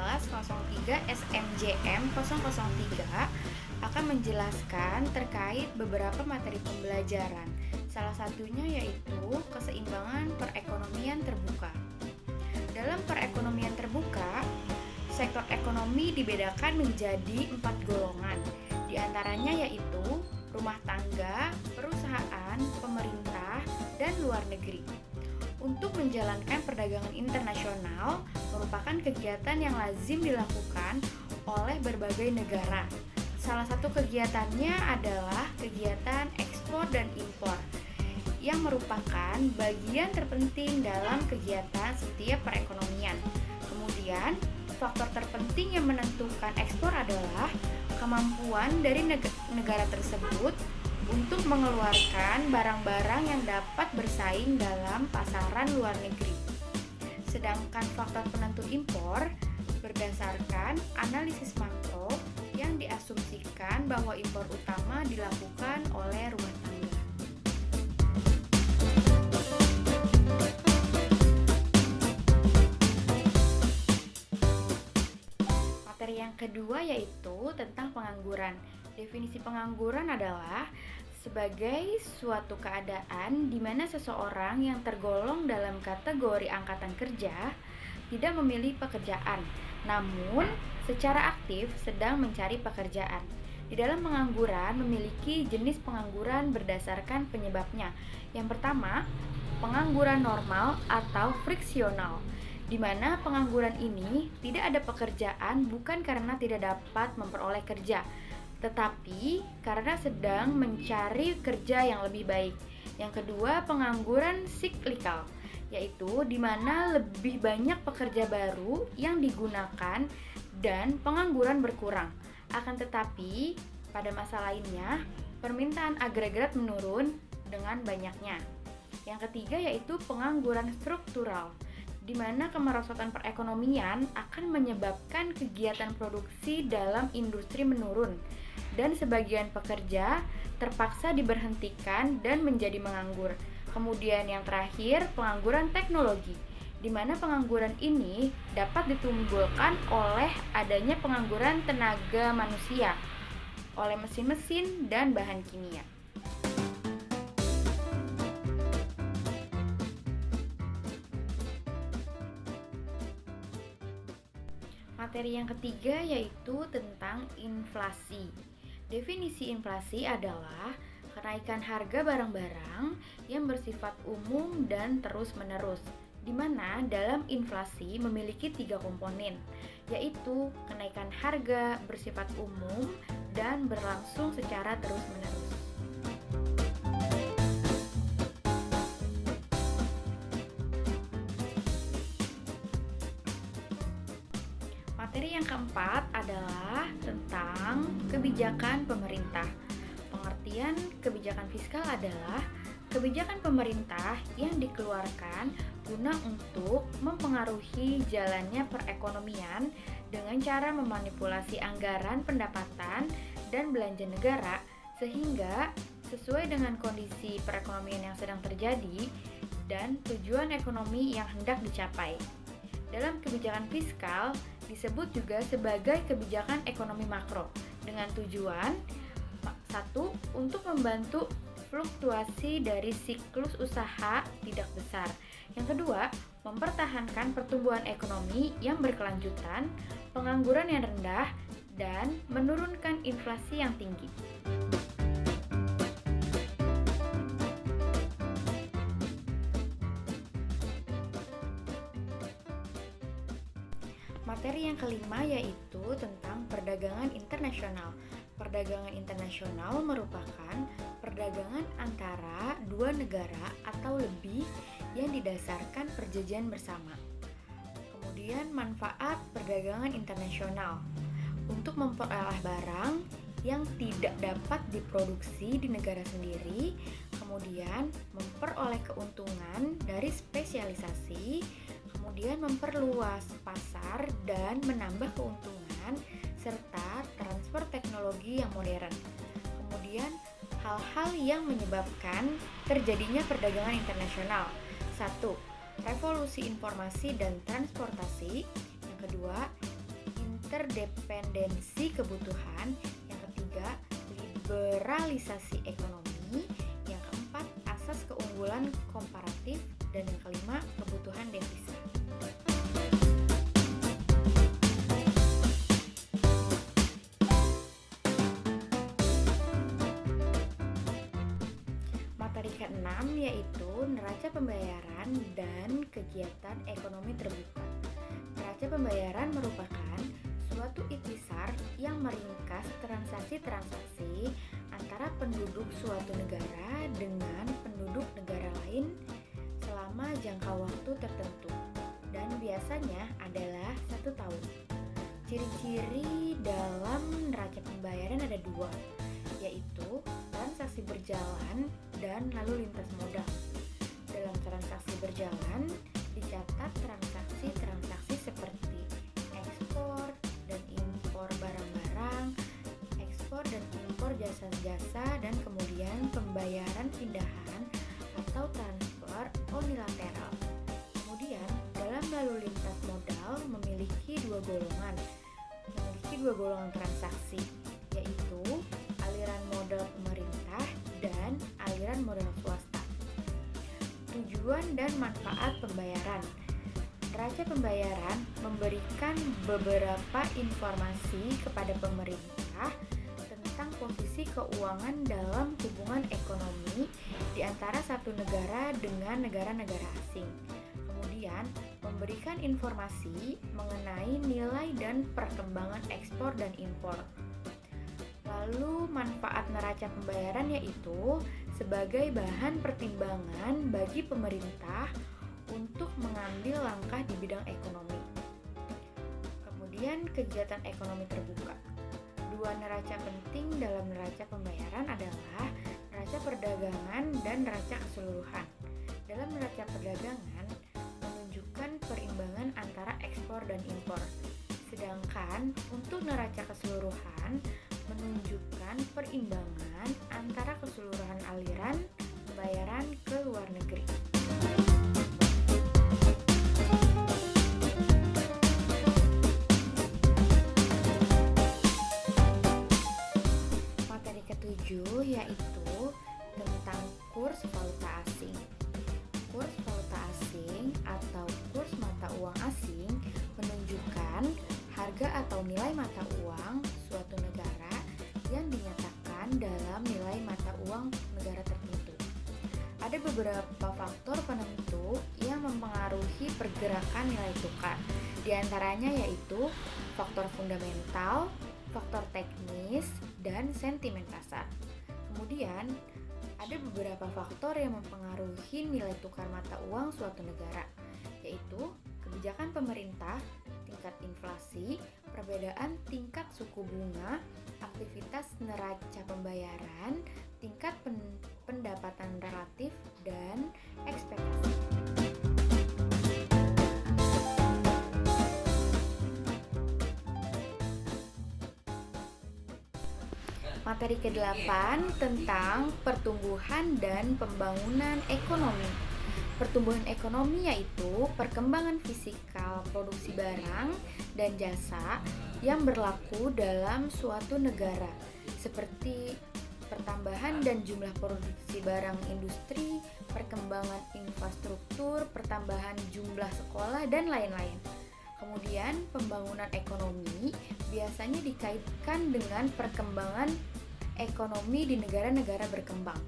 1103 SMJM 003 akan menjelaskan terkait beberapa materi pembelajaran. Salah satunya yaitu keseimbangan perekonomian terbuka. Dalam perekonomian terbuka, sektor ekonomi dibedakan menjadi 4 golongan. Di antaranya yaitu rumah tangga, perusahaan, pemerintah, dan luar negeri. Untuk menjalankan perdagangan internasional merupakan kegiatan yang lazim dilakukan oleh berbagai negara. Salah satu kegiatannya adalah kegiatan ekspor dan impor, yang merupakan bagian terpenting dalam kegiatan setiap perekonomian. Kemudian, faktor terpenting yang menentukan ekspor adalah kemampuan dari negara tersebut untuk mengeluarkan barang-barang yang dapat bersaing dalam pasaran luar negeri. Sedangkan faktor penentu impor berdasarkan analisis makro yang diasumsikan bahwa impor utama dilakukan oleh rumah tangga. Materi yang kedua yaitu tentang pengangguran. Definisi pengangguran adalah sebagai suatu keadaan di mana seseorang yang tergolong dalam kategori angkatan kerja tidak memilih pekerjaan, namun secara aktif sedang mencari pekerjaan. Di dalam pengangguran memiliki jenis pengangguran berdasarkan penyebabnya. Yang pertama, pengangguran normal atau friksional, di mana pengangguran ini tidak ada pekerjaan bukan karena tidak dapat memperoleh kerja, tetapi karena sedang mencari kerja yang lebih baik. Yang kedua, pengangguran siklikal, yaitu di mana lebih banyak pekerja baru yang digunakan dan pengangguran berkurang. Akan tetapi, pada masa lainnya, permintaan agregat menurun dengan banyaknya. Yang ketiga yaitu pengangguran struktural, di mana kemerosotan perekonomian akan menyebabkan kegiatan produksi dalam industri menurun dan sebagian pekerja terpaksa diberhentikan dan menjadi menganggur. Kemudian yang terakhir, pengangguran teknologi, di mana pengangguran ini dapat ditimbulkan oleh adanya pengangguran tenaga manusia oleh mesin-mesin dan bahan kimia. Materi yang ketiga yaitu tentang inflasi. Definisi inflasi adalah kenaikan harga barang-barang yang bersifat umum dan terus-menerus, di mana dalam inflasi memiliki 3 komponen, yaitu kenaikan harga bersifat umum dan berlangsung secara terus-menerus. Materi yang keempat adalah tentang kebijakan pemerintah. Pengertian kebijakan fiskal adalah kebijakan pemerintah yang dikeluarkan guna untuk mempengaruhi jalannya perekonomian dengan cara memanipulasi anggaran pendapatan dan belanja negara sehingga sesuai dengan kondisi perekonomian yang sedang terjadi dan tujuan ekonomi yang hendak dicapai. Dalam kebijakan fiskal disebut juga sebagai kebijakan ekonomi makro dengan tujuan 1. Untuk membantu fluktuasi dari siklus usaha tidak besar. Yang kedua, mempertahankan pertumbuhan ekonomi yang berkelanjutan, pengangguran yang rendah, dan menurunkan inflasi yang tinggi. Materi yang kelima yaitu tentang perdagangan internasional. Perdagangan internasional merupakan perdagangan antara dua negara atau lebih yang didasarkan perjanjian bersama. Kemudian manfaat perdagangan internasional untuk memperoleh barang yang tidak dapat diproduksi di negara sendiri, kemudian memperoleh keuntungan dari spesialisasi, kemudian memperluas pasar dan menambah keuntungan, serta transfer teknologi yang modern. Kemudian hal-hal yang menyebabkan terjadinya perdagangan internasional. 1. Revolusi informasi dan transportasi. Yang kedua, interdependensi kebutuhan, yang ketiga liberalisasi ekonomi, yang keempat asas keunggulan komparatif, dan yang kelima kebutuhan devisa. Materi keenam yaitu neraca pembayaran dan kegiatan ekonomi terbuka. Neraca pembayaran merupakan suatu ikhtisar yang meringkas transaksi-transaksi antara penduduk suatu negara dengan penduduk negara lain selama jangka waktu tertentu dan biasanya adalah 1 tahun. Ciri-ciri dalam neraca pembayaran ada 2, yaitu transaksi berjalan dan lalu lintas modal. Dalam transaksi berjalan dicatat transaksi-transaksi seperti ekspor dan impor barang-barang, ekspor dan impor jasa-jasa, dan kemudian pembayaran pindahan atau transfer unilateral. Kemudian dalam lalu lintas modal memiliki dua golongan transaksi, yaitu aliran modal pemerintah dan aliran modal swasta. Tujuan dan manfaat pembayaran. Neraca pembayaran memberikan beberapa informasi kepada pemerintah tentang posisi keuangan dalam hubungan ekonomi di antara satu negara dengan negara-negara asing. Kemudian, memberikan informasi mengenai nilai dan perkembangan ekspor dan impor. Lalu, manfaat neraca pembayaran yaitu sebagai bahan pertimbangan bagi pemerintah untuk mengambil langkah di bidang ekonomi. Kemudian, kegiatan ekonomi terbuka. Dua neraca penting dalam neraca pembayaran adalah neraca perdagangan dan neraca keseluruhan. Dalam neraca perdagangan menunjukkan perimbangan antara ekspor dan impor. Sedangkan untuk neraca keseluruhan menunjukkan perimbangan antara keseluruhan aliran pembayaran ke luar negeri. Materi ketujuh yaitu tentang kurs valuta asing. Kurs valuta asing atau kurs mata uang asing menunjukkan harga atau nilai mata uang suatu negara yang dinyatakan dalam nilai mata uang negara tertentu. Ada beberapa faktor penentu yang mempengaruhi pergerakan nilai tukar. Di antaranya yaitu faktor fundamental, faktor teknis, dan sentimen pasar. Kemudian, ada beberapa faktor yang mempengaruhi nilai tukar mata uang suatu negara, yaitu kebijakan pemerintah, tingkat inflasi, perbedaan tingkat suku bunga, aktivitas neraca pembayaran, tingkat pendapatan relatif, dan ekspektasi. Materi ke-8 tentang pertumbuhan dan pembangunan ekonomi. Pertumbuhan ekonomi yaitu perkembangan fisikal produksi barang dan jasa yang berlaku dalam suatu negara, seperti pertambahan dan jumlah produksi barang industri, perkembangan infrastruktur, pertambahan jumlah sekolah, dan lain-lain. Kemudian, pembangunan ekonomi biasanya dikaitkan dengan perkembangan ekonomi di negara-negara berkembang.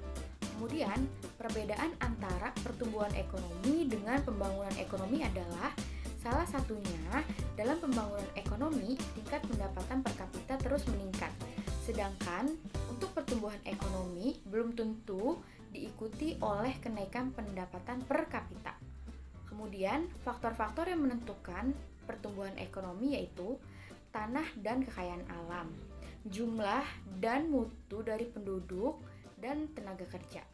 Kemudian, perbedaan antara pertumbuhan ekonomi dengan pembangunan ekonomi adalah salah satunya dalam pembangunan ekonomi tingkat pendapatan per kapita terus meningkat. Sedangkan untuk pertumbuhan ekonomi belum tentu diikuti oleh kenaikan pendapatan per kapita. Kemudian, faktor-faktor yang menentukan pertumbuhan ekonomi yaitu tanah dan kekayaan alam, jumlah dan mutu dari penduduk dan tenaga kerja.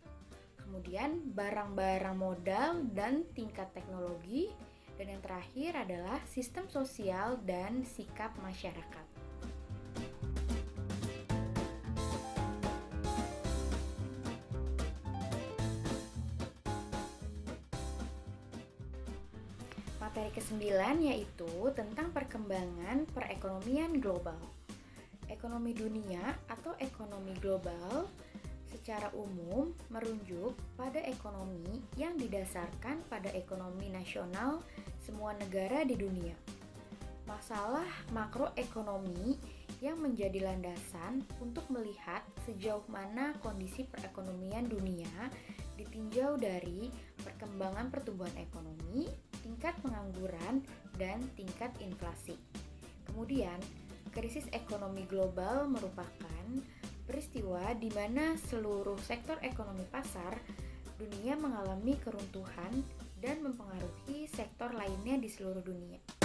Kemudian barang-barang modal dan tingkat teknologi, dan yang terakhir adalah sistem sosial dan sikap masyarakat. Materi ke-9 yaitu tentang perkembangan perekonomian global. Ekonomi dunia atau ekonomi global secara umum merujuk pada ekonomi yang didasarkan pada ekonomi nasional semua negara di dunia. Masalah makroekonomi yang menjadi landasan untuk melihat sejauh mana kondisi perekonomian dunia ditinjau dari perkembangan pertumbuhan ekonomi, tingkat pengangguran, dan tingkat inflasi. Kemudian, krisis ekonomi global merupakan peristiwa di mana seluruh sektor ekonomi pasar dunia mengalami keruntuhan dan mempengaruhi sektor lainnya di seluruh dunia.